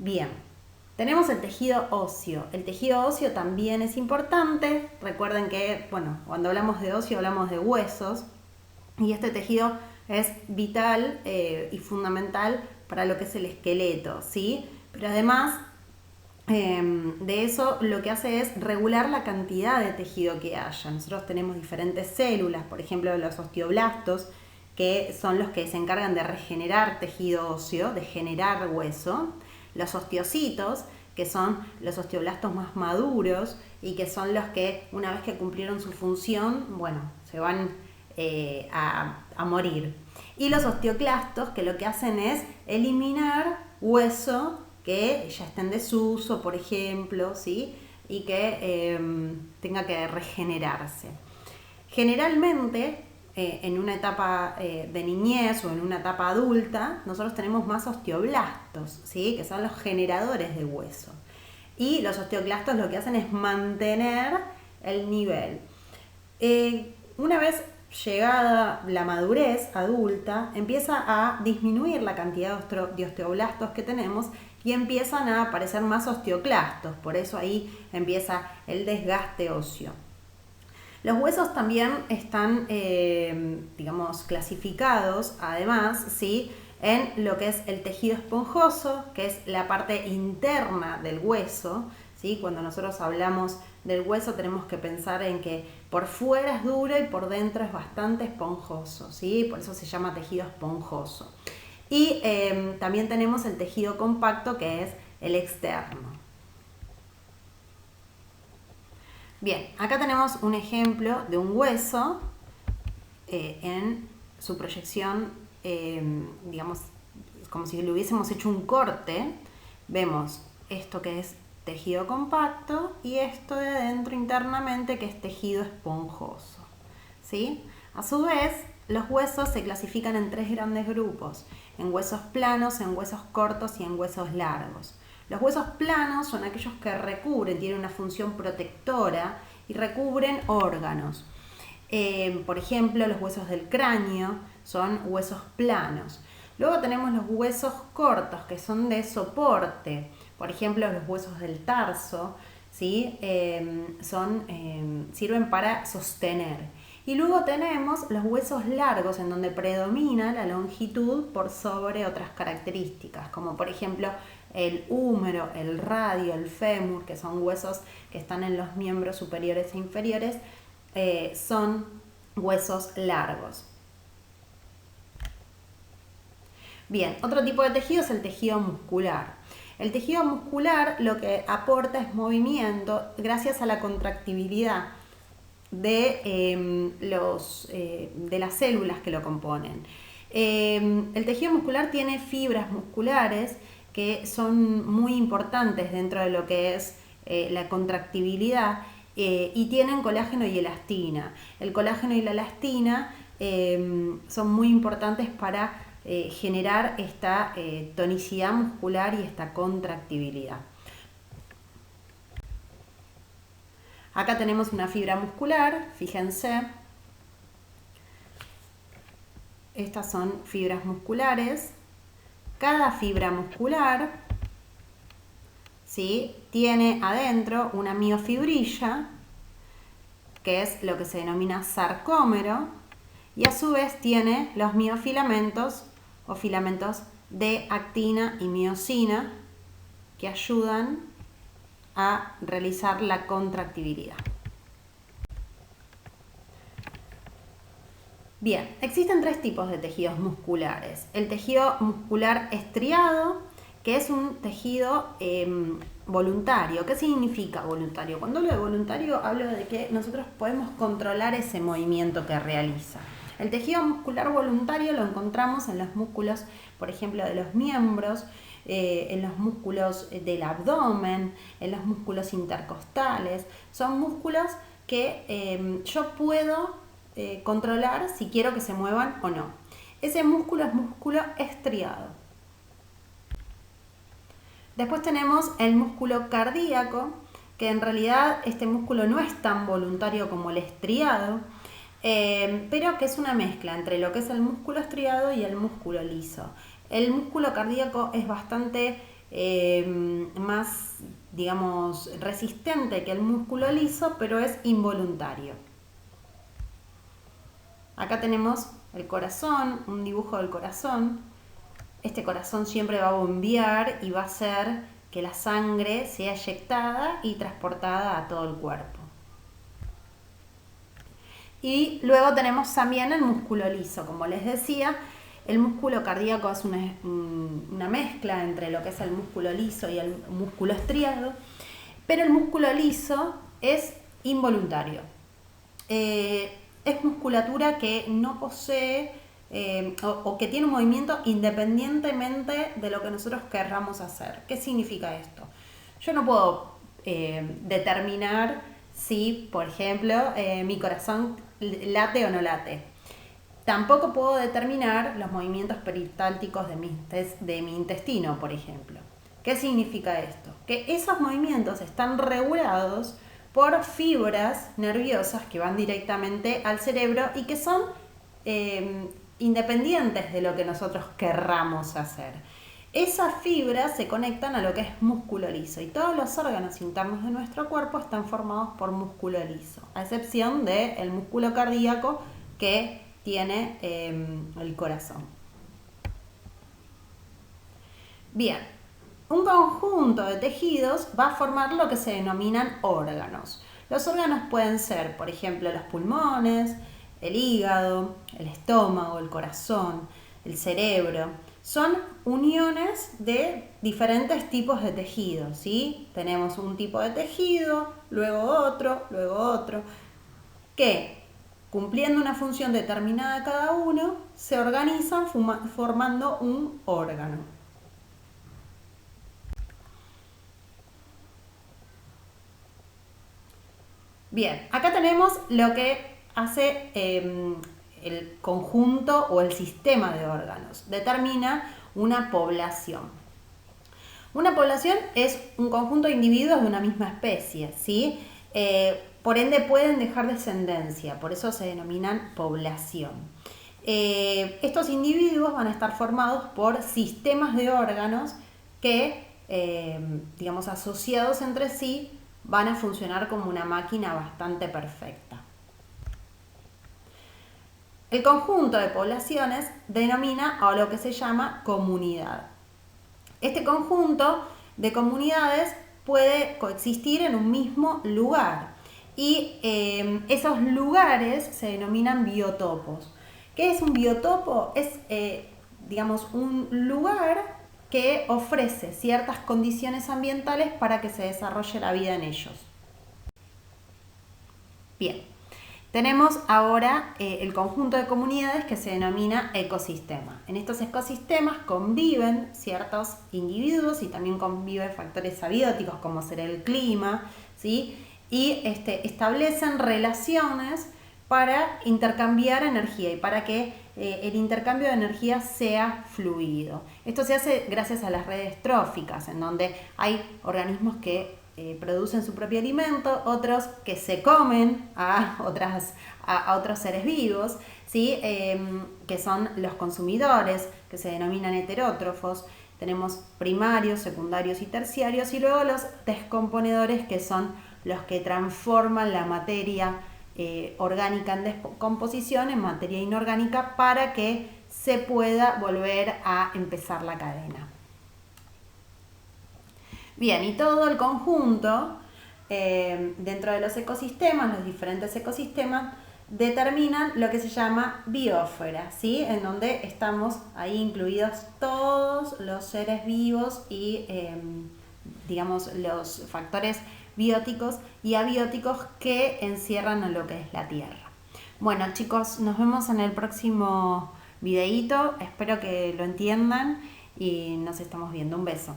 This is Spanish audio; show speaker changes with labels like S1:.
S1: Bien, tenemos el tejido óseo. El tejido óseo también es importante. Recuerden que, bueno, cuando hablamos de óseo hablamos de huesos y este tejido es vital y fundamental para lo que es el esqueleto, ¿sí? Pero además de eso lo que hace es regular la cantidad de tejido que haya. Nosotros tenemos diferentes células, por ejemplo los osteoblastos, que son los que se encargan de regenerar tejido óseo, de generar hueso. Los osteocitos, que son los osteoblastos más maduros y que son los que una vez que cumplieron su función, bueno, se van a morir. Y los osteoclastos, que lo que hacen es eliminar hueso que ya está en desuso, por ejemplo, ¿sí? Y que tenga que regenerarse. Generalmente, en una etapa de niñez o en una etapa adulta, nosotros tenemos más osteoblastos, ¿sí? Que son los generadores de hueso. Y los osteoclastos lo que hacen es mantener el nivel. Una vez llegada la madurez adulta, empieza a disminuir la cantidad de osteoblastos que tenemos y empiezan a aparecer más osteoclastos, por eso ahí empieza el desgaste óseo. Los huesos también están, digamos, clasificados, además, ¿sí? En lo que es el tejido esponjoso, que es la parte interna del hueso, ¿sí? Cuando nosotros hablamos del hueso tenemos que pensar en que por fuera es duro y por dentro es bastante esponjoso, ¿sí? Por eso se llama tejido esponjoso. Y también tenemos el tejido compacto, que es el externo. Bien, acá tenemos un ejemplo de un hueso en su proyección, digamos, como si le hubiésemos hecho un corte. Vemos esto que es tejido compacto y esto de adentro internamente que es tejido esponjoso, ¿sí? A su vez, los huesos se clasifican en tres grandes grupos: en huesos planos, en huesos cortos y en huesos largos. Los huesos planos son aquellos que recubren, tienen una función protectora y recubren órganos. Por ejemplo, los huesos del cráneo son huesos planos. Luego tenemos los huesos cortos, que son de soporte. Por ejemplo, los huesos del tarso, ¿sí? Sirven para sostener. Y luego tenemos los huesos largos, en donde predomina la longitud por sobre otras características, como por ejemplo el húmero, el radio, el fémur, que son huesos que están en los miembros superiores e inferiores, son huesos largos. Bien, otro tipo de tejido es el tejido muscular. El tejido muscular lo que aporta es movimiento gracias a la contractibilidad de las células que lo componen. El tejido muscular tiene fibras musculares que son muy importantes dentro de lo que es la contractibilidad y tienen colágeno y elastina. El colágeno y la elastina son muy importantes para generar esta tonicidad muscular y esta contractibilidad. Acá tenemos una fibra muscular, fíjense. Estas son fibras musculares. Cada fibra muscular, ¿sí?, tiene adentro una miofibrilla, que es lo que se denomina sarcómero, y a su vez tiene los miofilamentos o filamentos de actina y miosina que ayudan a realizar la contractibilidad. Bien, existen tres tipos de tejidos musculares. El tejido muscular estriado, que es un tejido voluntario. ¿Qué significa voluntario? Cuando hablo de voluntario, hablo de que nosotros podemos controlar ese movimiento que realiza. El tejido muscular voluntario lo encontramos en los músculos, por ejemplo, de los miembros, en los músculos del abdomen, en los músculos intercostales. Son músculos que yo puedo controlar si quiero que se muevan o no. Ese músculo es músculo estriado. Después tenemos el músculo cardíaco, que en realidad este músculo no es tan voluntario como el estriado, pero que es una mezcla entre lo que es el músculo estriado y el músculo liso. El músculo cardíaco es bastante más, digamos, resistente que el músculo liso, pero es involuntario. Acá tenemos el corazón, un dibujo del corazón. Este corazón siempre va a bombear y va a hacer que la sangre sea eyectada y transportada a todo el cuerpo. Y luego tenemos también el músculo liso. Como les decía, el músculo cardíaco es una mezcla entre lo que es el músculo liso y el músculo estriado, pero el músculo liso es involuntario. Es musculatura que no posee o que tiene un movimiento independientemente de lo que nosotros querramos hacer. ¿Qué significa esto? Yo no puedo determinar si, por ejemplo, mi corazón late o no late. Tampoco puedo determinar los movimientos peristálticos de mi intestino, por ejemplo. ¿Qué significa esto? Que esos movimientos están regulados por fibras nerviosas que van directamente al cerebro y que son independientes de lo que nosotros querramos hacer. Esas fibras se conectan a lo que es músculo liso y todos los órganos internos de nuestro cuerpo están formados por músculo liso, a excepción del músculo cardíaco que tiene el corazón. Bien, un conjunto de tejidos va a formar lo que se denominan órganos. Los órganos pueden ser, por ejemplo, los pulmones, el hígado, el estómago, el corazón, el cerebro. Son uniones de diferentes tipos de tejidos, ¿sí? Tenemos un tipo de tejido, luego otro, que cumpliendo una función determinada cada uno, se organizan formando un órgano. Bien, acá tenemos lo que hace el conjunto o el sistema de órganos. Determina una población. Una población es un conjunto de individuos de una misma especie, ¿sí? Por ende pueden dejar descendencia, por eso se denominan población. Estos individuos van a estar formados por sistemas de órganos que, digamos, asociados entre sí, van a funcionar como una máquina bastante perfecta. El conjunto de poblaciones denomina a lo que se llama comunidad. Este conjunto de comunidades puede coexistir en un mismo lugar y esos lugares se denominan biotopos. ¿Qué es un biotopo? Es, digamos, un lugar que ofrece ciertas condiciones ambientales para que se desarrolle la vida en ellos. Bien, tenemos ahora el conjunto de comunidades que se denomina ecosistema. En estos ecosistemas conviven ciertos individuos y también conviven factores abióticos como será el clima, ¿sí? Y establecen relaciones para intercambiar energía y para que el intercambio de energía sea fluido. Esto se hace gracias a las redes tróficas, en donde hay organismos que producen su propio alimento, otros que se comen a otros seres vivos, ¿sí? Que son los consumidores, que se denominan heterótrofos. Tenemos primarios, secundarios y terciarios, y luego los descomponedores, que son los que transforman la materia orgánica en descomposición en materia inorgánica para que se pueda volver a empezar la cadena. Bien, y todo el conjunto dentro de los ecosistemas, los diferentes ecosistemas, determinan lo que se llama biosfera, ¿sí? En donde estamos ahí incluidos todos los seres vivos y, digamos, los factores bióticos y abióticos que encierran a lo que es la Tierra. Bueno, chicos, nos vemos en el próximo videíto. Espero que lo entiendan y nos estamos viendo. Un beso.